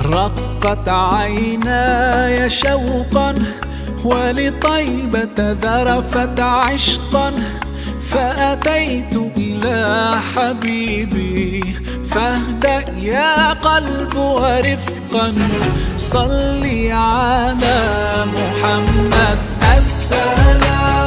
رقت عيناي شوقا ولطيبة ذرفت عشقا، فأتيت إلى حبيبي فاهدأ يا قلب ورفقا. صلي على محمد. السلام